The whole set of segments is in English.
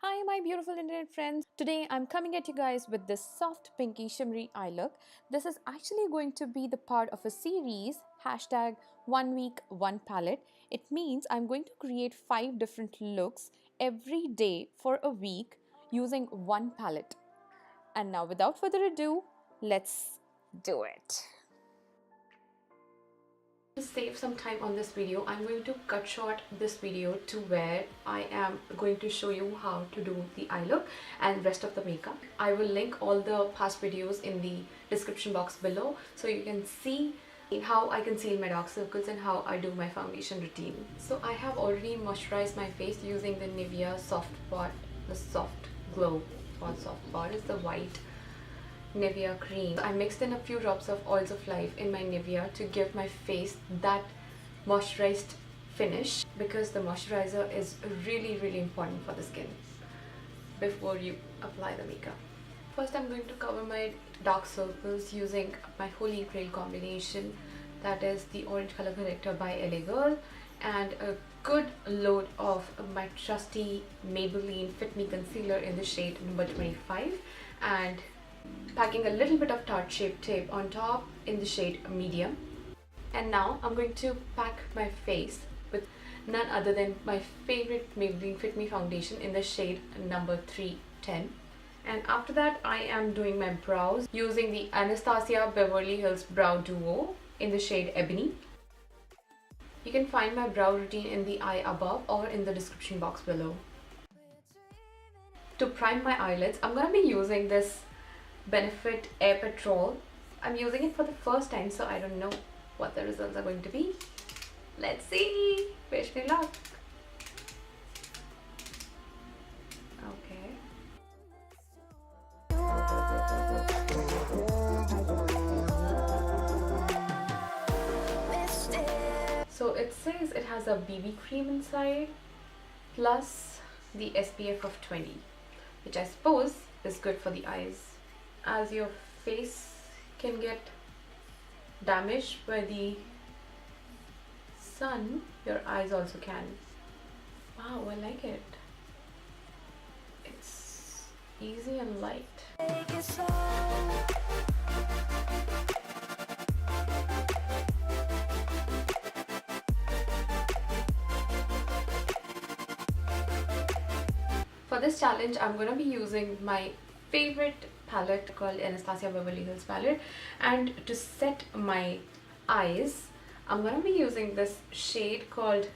Hi my beautiful internet friends. Today I'm coming at you guys with this soft pinky shimmery eye look. This is actually going to be the part of a series hashtag 1 week 1 palette. It means I'm going to create 5 different looks every day for a week using one palette. And now without further ado, let's do it. To save some time on this video, I'm going to cut short this video to where I am going to show you how to do the eye look and rest of the makeup. I will link all the past videos in the description box below so you can see how I conceal my dark circles and how I do my foundation routine. So I have already moisturized my face using the NEVIA Soft Pot, the Soft Glow. Not Soft Pot, it's the white NEVIA cream. I mixed in a few drops of oils of life in my NEVIA to give my face that moisturized finish, because the moisturizer is really important for the skin before you apply the makeup. First I'm going to cover my dark circles using my holy grail combination, that is the orange color corrector by LA Girl, and a good load of my trusty Maybelline Fit Me concealer in the shade number 25, and packing a little bit of Tarte Shape Tape on top in the shade medium. And now I'm going to pack my face with none other than my favorite Maybelline Fit Me foundation in the shade number 310. And after that I am doing my brows using the Anastasia Beverly Hills Brow Duo in the shade Ebony. You can find my brow routine in the eye above or in the description box below. To prime my eyelids, I'm going to be using this Benefit Air Patrol. I'm using it for the first time, so I don't know what the results are going to be. Let's see. Wish me luck. Okay. So it says it has a BB cream inside plus the SPF of 20, which I suppose is good for the eyes. As your face can get damaged by the sun, your eyes also can. Wow, I like it. It's easy and light. For this challenge, I'm going to be using my favorite palette called Anastasia Beverly Hills palette, and to set my eyes I'm going to be using this shade called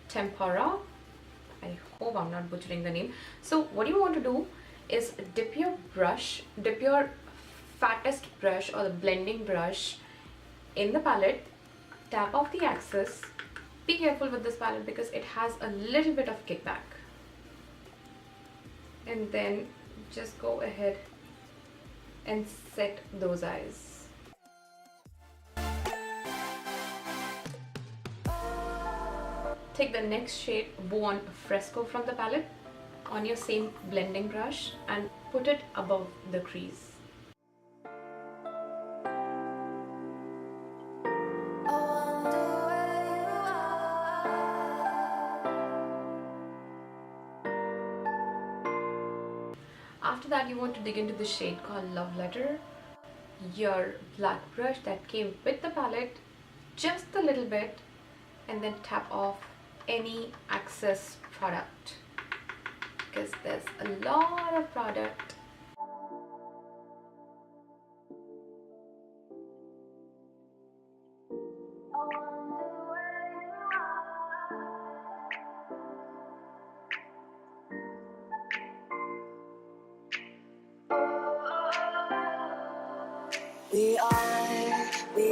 Tempera. I hope I'm not butchering the name. So what you want to do is dip your fattest brush or the blending brush in the palette, tap off the axis. Be careful with this palette because it has a little bit of kickback, and then just go ahead and set those eyes. Take the next shade, Buon Fresco, from the palette on your same blending brush and put it above the crease. After that, you want to dig into the shade called Love Letter. Your black brush that came with the palette, just a little bit, and then tap off any excess product because there's a lot of product. We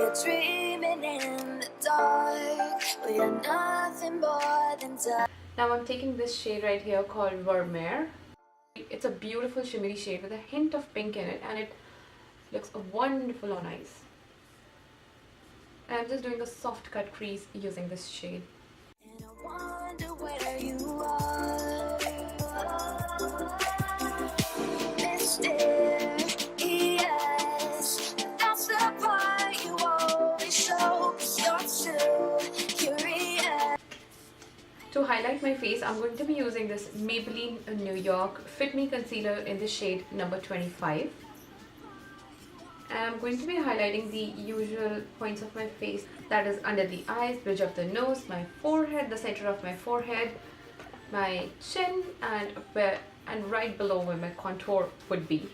are dreaming in the dark. We are nothing more than dark. Now I'm taking this shade right here called Vermeer. It's a beautiful shimmery shade with a hint of pink in it, and it looks wonderful on eyes. And I'm just doing a soft cut crease using this shade. And I wonder where you are. Mysterious, that's the part you always show. You're too curious. To highlight my my face, I'm going to be using this Maybelline New York Fit Me Concealer in the shade number 25. And I'm going to be highlighting the usual points of my face, that is under the eyes, bridge of the nose, my forehead, the center of my forehead, my chin, and right below where my contour would be.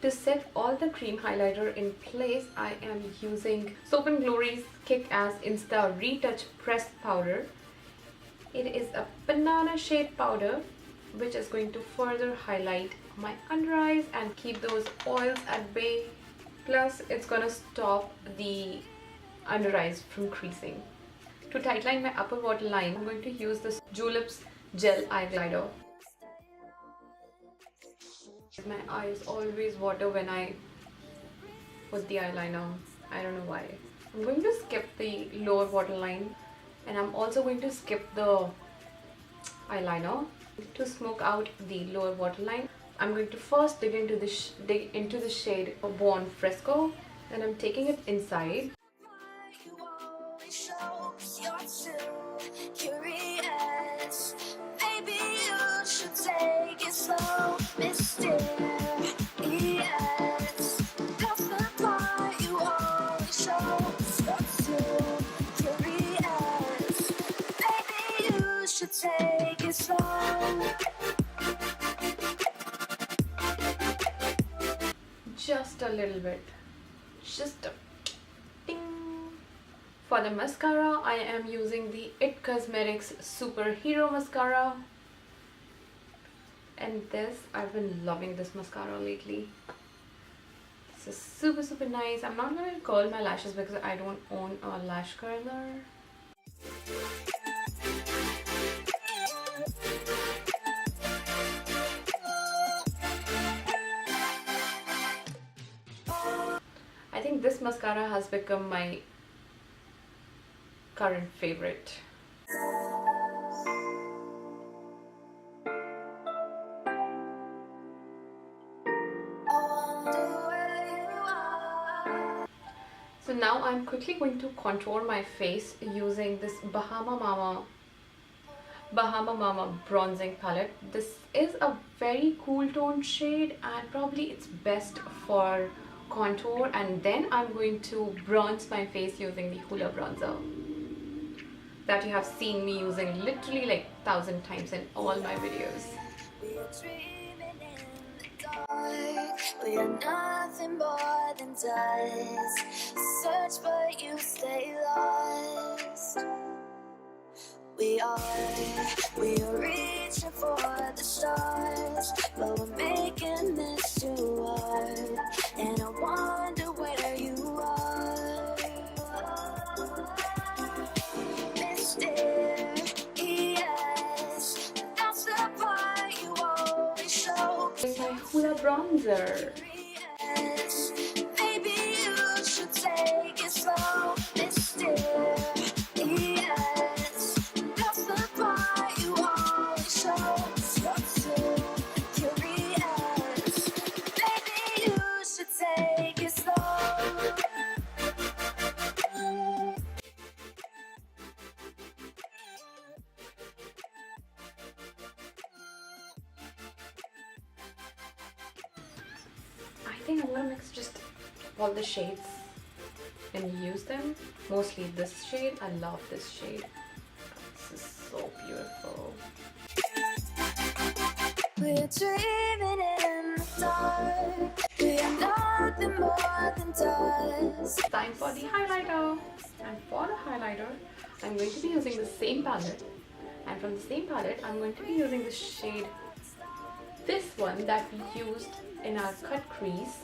To set all the cream highlighter in place, I am using Soap & Glory's Kick-Ass Insta Retouch Pressed Powder. It is a banana shade powder which is going to further highlight my under eyes and keep those oils at bay. Plus, it's gonna stop the under eyes from creasing. To tightline my upper waterline, I'm going to use this Juleps Gel Eye Glider. My eyes always water when I put the eyeliner. I don't know why. I'm going to skip the lower waterline, and I'm also going to skip the eyeliner. To smoke out the lower waterline, I'm going to first dig into the shade Born Fresco. Then I'm taking it inside. Take it slow. Just a little bit, just a ding. For the mascara, I am using the It Cosmetics Superhero Mascara, and I've been loving this mascara lately. This is super nice. I'm not gonna curl my lashes because I don't own a lash curler. I think this mascara has become my current favorite. So now I'm quickly going to contour my face using this Bahama Mama bronzing palette. This is a very cool tone shade and probably it's best for contour, and then I'm going to bronze my face using the Hoola bronzer that you have seen me using literally like 1,000 times in all my videos. We are nothing more than dust. Search but you stay lost. We are reaching for the stars, but we're making this too hard. And I wonder where you are. Mysterious, that's the part you always show. My Hoola bronzer. Maybe you should take it slow. Mysterious, that's the part you always show. You're too curious. Maybe you should take it slow. I think I'm gonna mix just all the shades and use them. Mostly this shade. I love this shade. This is so beautiful. We're dreaming in the dark. We are nothing more than dust. Time for the highlighter. And for the highlighter, I'm going to be using the same palette. And from the same palette, I'm going to be using the shade, this one that we used in our cut crease.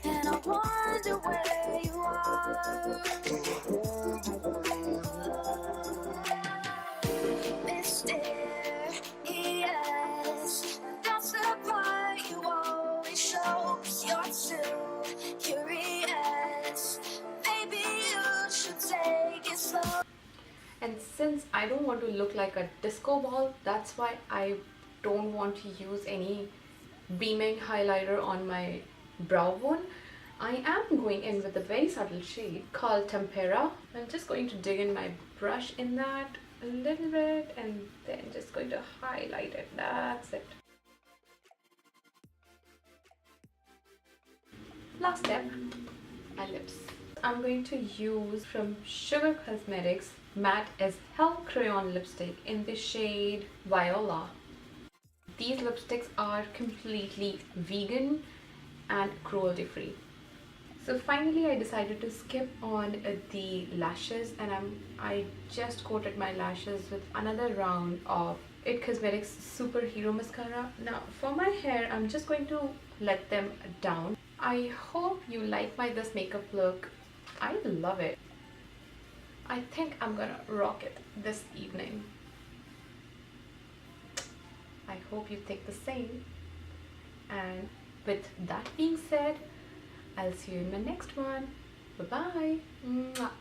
And I wonder where you are. Mysterious, that's the part you always show. You're too curious. Maybe you should take it slow. And since I don't want to look like a disco ball, that's why I don't want to use any beaming highlighter on my brow bone. I am going in with a very subtle shade called Tempera. I'm just going to dig in my brush in that a little bit and then just going to highlight it. That's it. Last step, my lips. I'm going to use from Sugar Cosmetics Matte as Hell Crayon Lipstick in the shade Viola. These lipsticks are completely vegan and cruelty free. So finally I decided to skip on the lashes, and I just coated my lashes with another round of It Cosmetics Superhero Mascara. Now for my hair, I'm just going to let them down. I hope you like my this makeup look. I love it. I think I'm gonna rock it this evening. I hope you think the same. And with that being said, I'll see you in my next one. Bye bye.